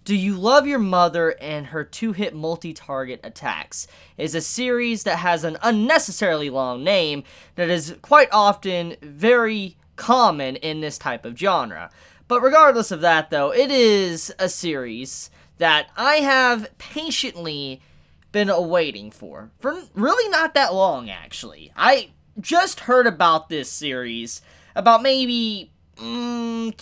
Do You Love Your Mother and Her Two-Hit Multi-Target Attacks is a series that has an unnecessarily long name that is quite often very common in this type of genre. But regardless of that though, it is a series that I have patiently been awaiting for really not that long actually. I just heard about this series about maybe 3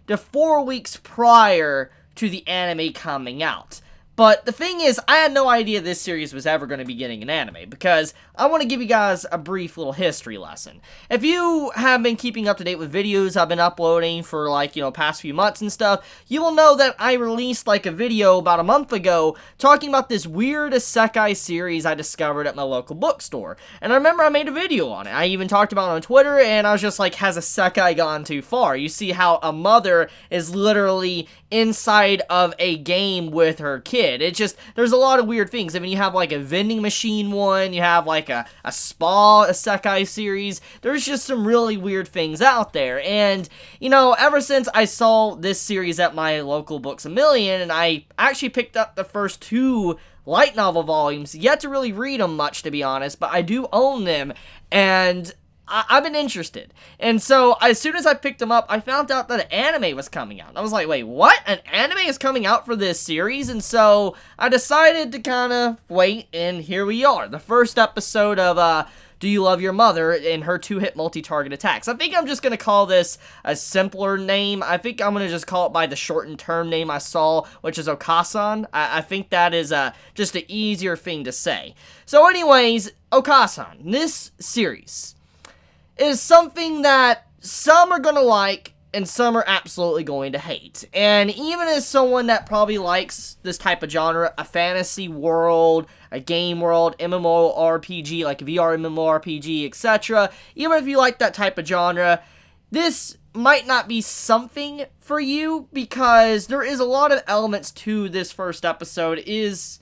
to 4 weeks prior to the anime coming out. But the thing is, I had no idea this series was ever going to be getting an anime, because I want to give you guys a brief little history lesson. If you have been keeping up to date with videos I've been uploading for past few months and stuff, you will know that I released a video about a month ago talking about this weird isekai series I discovered at my local bookstore. And I remember I made a video on it. I even talked about it on Twitter, and I was just like, has isekai gone too far? You see how a mother is literally inside of a game with her kid. It's just, there's a lot of weird things. I mean, you have a vending machine one, you have a spa isekai series. There's just some really weird things out there. And, ever since I saw this series at my local Books A Million, and I actually picked up the first 2 light novel volumes, yet to really read them much, to be honest, but I do own them, and I've been interested. And so, as soon as I picked them up, I found out that an anime was coming out. I was like, wait, what? An anime is coming out for this series? And so, I decided to kind of wait, and here we are. The first episode of, Do You Love Your Mother and Her Two-Hit Multi-Target Attacks. I think I'm just going to call this a simpler name. I think I'm going to just call it by the shortened term name I saw, which is Okasan. I think that is just an easier thing to say. So anyways, Okasan, this series is something that some are going to like and some are absolutely going to hate. And even as someone that probably likes this type of genre, a fantasy world, a game world, MMORPG, like VR MMORPG, etc., even if you like that type of genre, this might not be something for you, because there is a lot of elements to this first episode is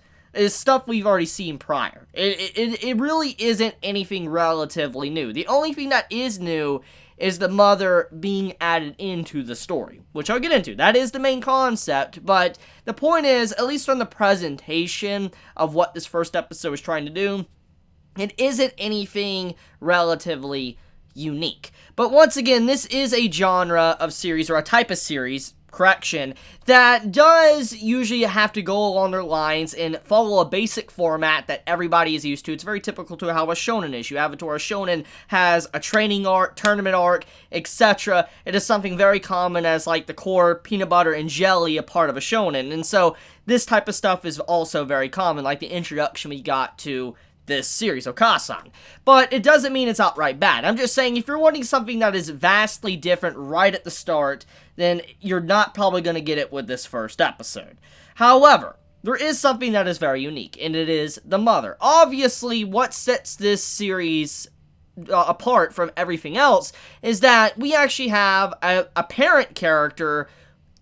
stuff we've already seen prior. It really isn't anything relatively new. The only thing that is new is the mother being added into the story, which I'll get into. That is the main concept, but the point is, at least from the presentation of what this first episode is trying to do, it isn't anything relatively unique. But once again, this is a genre of series, or a type of series, that does usually have to go along their lines and follow a basic format that everybody is used to. It's very typical to how a shonen is. You have it where a shonen has a training arc, tournament arc, etc. It is something very common as the core peanut butter and jelly a part of a shonen. And so this type of stuff is also very common, like the introduction we got to this series, Okasan. But it doesn't mean it's outright bad. I'm just saying, if you're wanting something that is vastly different right at the start, then you're not probably going to get it with this first episode. However, there is something that is very unique, and it is the mother. Obviously, what sets this series apart from everything else is that we actually have a parent character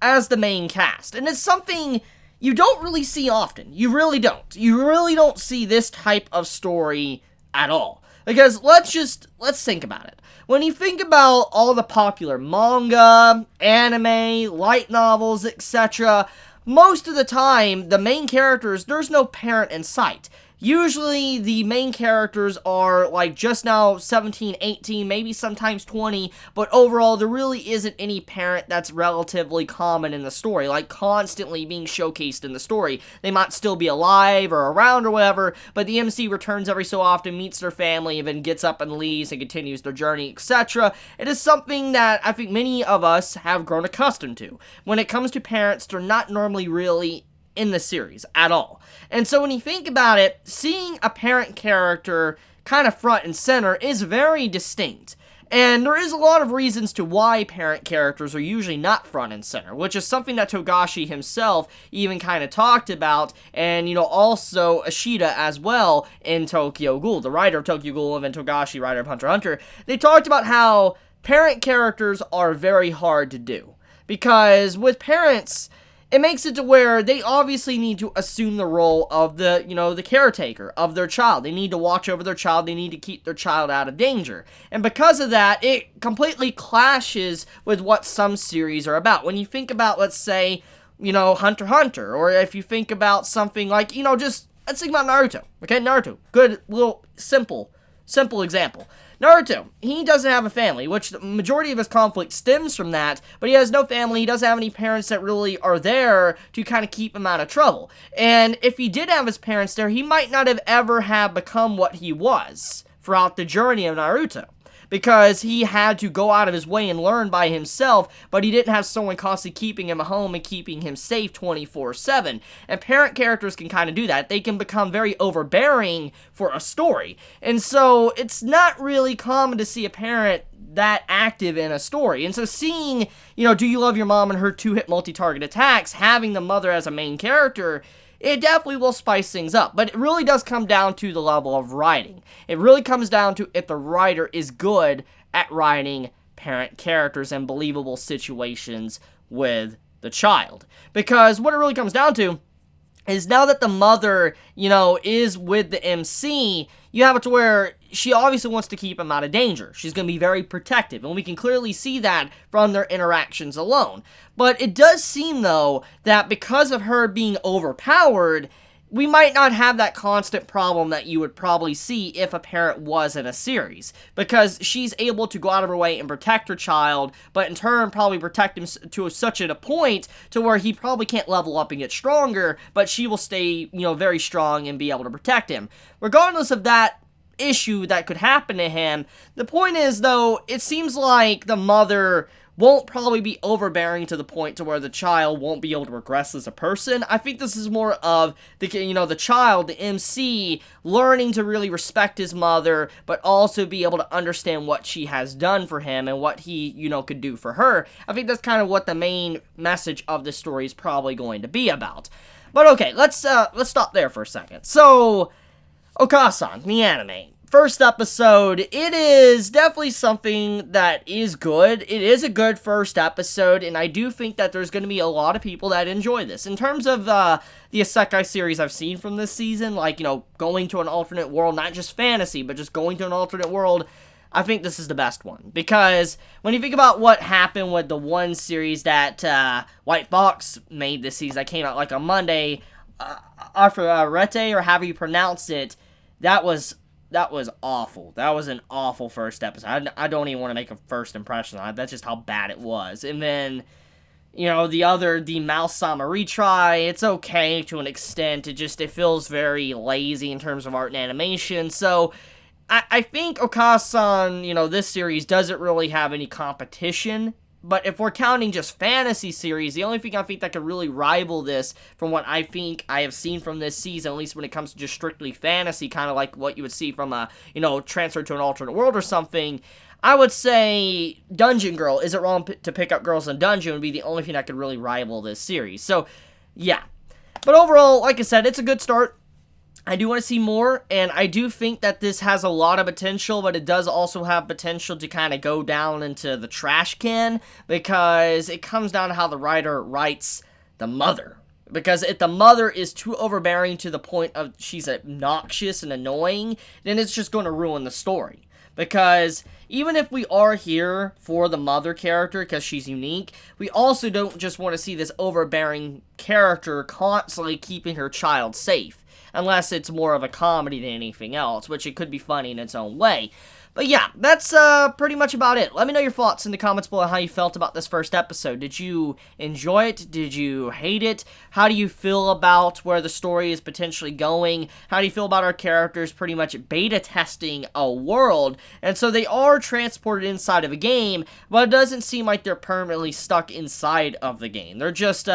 as the main cast. And it's something you don't really see often. You really don't. You really don't see this type of story at all. Because let's think about it. When you think about all the popular manga, anime, light novels, etc., most of the time, the main characters, there's no parent in sight. Usually, the main characters are, just now 17, 18, maybe sometimes 20, but overall, there really isn't any parent that's relatively common in the story, constantly being showcased in the story. They might still be alive or around or whatever, but the MC returns every so often, meets their family, and then gets up and leaves and continues their journey, etc. It is something that I think many of us have grown accustomed to. When it comes to parents, they're not normally really in the series at all. And so when you think about it, seeing a parent character kind of front and center is very distinct. And there is a lot of reasons to why parent characters are usually not front and center, which is something that Togashi himself even kind of talked about, and, also Ashida as well in Tokyo Ghoul, the writer of Tokyo Ghoul and Togashi, writer of Hunter x Hunter. They talked about how parent characters are very hard to do. Because with parents, it makes it to where they obviously need to assume the role of the caretaker of their child. They need to watch over their child. They need to keep their child out of danger. And because of that, it completely clashes with what some series are about. When you think about, let's say, Hunter x Hunter, or if you think about something like, let's think about Naruto. Okay, Naruto. Good little simple example. Naruto, he doesn't have a family, which the majority of his conflict stems from that, but he has no family, he doesn't have any parents that really are there to kind of keep him out of trouble. And if he did have his parents there, he might not have ever have become what he was throughout the journey of Naruto. Because he had to go out of his way and learn by himself, but he didn't have someone constantly keeping him at home and keeping him safe 24/7. And parent characters can kind of do that. They can become very overbearing for a story. And so it's not really common to see a parent that active in a story. And so seeing, Do You Love Your Mom and her 2-hit multi-target attacks, having the mother as a main character, it definitely will spice things up, but it really does come down to the level of writing. It really comes down to if the writer is good at writing parent characters and believable situations with the child. Because what it really comes down to is now that the mother, is with the MC, you have it to where she obviously wants to keep him out of danger. She's going to be very protective, and we can clearly see that from their interactions alone. But it does seem, though, that because of her being overpowered, we might not have that constant problem that you would probably see if a parent was in a series. Because she's able to go out of her way and protect her child, but in turn probably protect him to such a point to where he probably can't level up and get stronger, but she will stay, very strong and be able to protect him. Regardless of that issue that could happen to him, the point is, though, it seems like the mother won't probably be overbearing to the point to where the child won't be able to progress as a person. I think this is more of the child, the MC, learning to really respect his mother, but also be able to understand what she has done for him and what he, could do for her. I think that's kind of what the main message of this story is probably going to be about. But okay, let's stop there for a second. So, Okasan, the anime. First episode, it is definitely something that is good. It is a good first episode, and I do think that there's going to be a lot of people that enjoy this. In terms of the isekai series I've seen from this season, like, going to an alternate world, not just fantasy, but just going to an alternate world, I think this is the best one. Because when you think about what happened with the one series that White Fox made this season that came out like on Monday, Arete, or however you pronounce it, that was awful. That was an awful first episode. I don't even want to make a first impression on it. That's just how bad it was. And then, the Mouse Sama retry, it's okay to an extent. It feels very lazy in terms of art and animation. So, I think Okasan, this series doesn't really have any competition. But if we're counting just fantasy series, the only thing I think that could really rival this from what I think I have seen from this season, at least when it comes to just strictly fantasy, kind of like what you would see from a, transfer to an alternate world or something, I would say Dungeon Girl, Is It Wrong to Pick Up Girls in Dungeon, would be the only thing that could really rival this series. So, yeah. But overall, like I said, it's a good start. I do want to see more, and I do think that this has a lot of potential, but it does also have potential to kind of go down into the trash can, because it comes down to how the writer writes the mother. Because if the mother is too overbearing to the point of she's obnoxious and annoying, then it's just going to ruin the story. Because even if we are here for the mother character because she's unique, we also don't just want to see this overbearing character constantly keeping her child safe. Unless it's more of a comedy than anything else, which it could be funny in its own way. But yeah, that's pretty much about it. Let me know your thoughts in the comments below how you felt about this first episode. Did you enjoy it? Did you hate it? How do you feel about where the story is potentially going? How do you feel about our characters pretty much beta testing a world? And so they are transported inside of a game, but it doesn't seem like they're permanently stuck inside of the game. They're just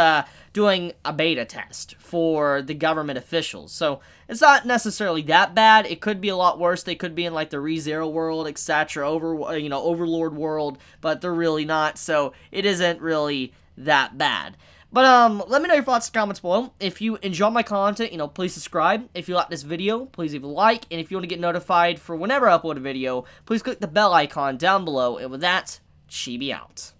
doing a beta test for the government officials. So it's not necessarily that bad. It could be a lot worse. They could be in like the ReZero world, etc., Overlord world, but they're really not. So it isn't really that bad. But let me know your thoughts in the comments below. If you enjoy my content, please subscribe. If you like this video, please leave a like. And if you want to get notified for whenever I upload a video, please click the bell icon down below. And with that, Chibi out.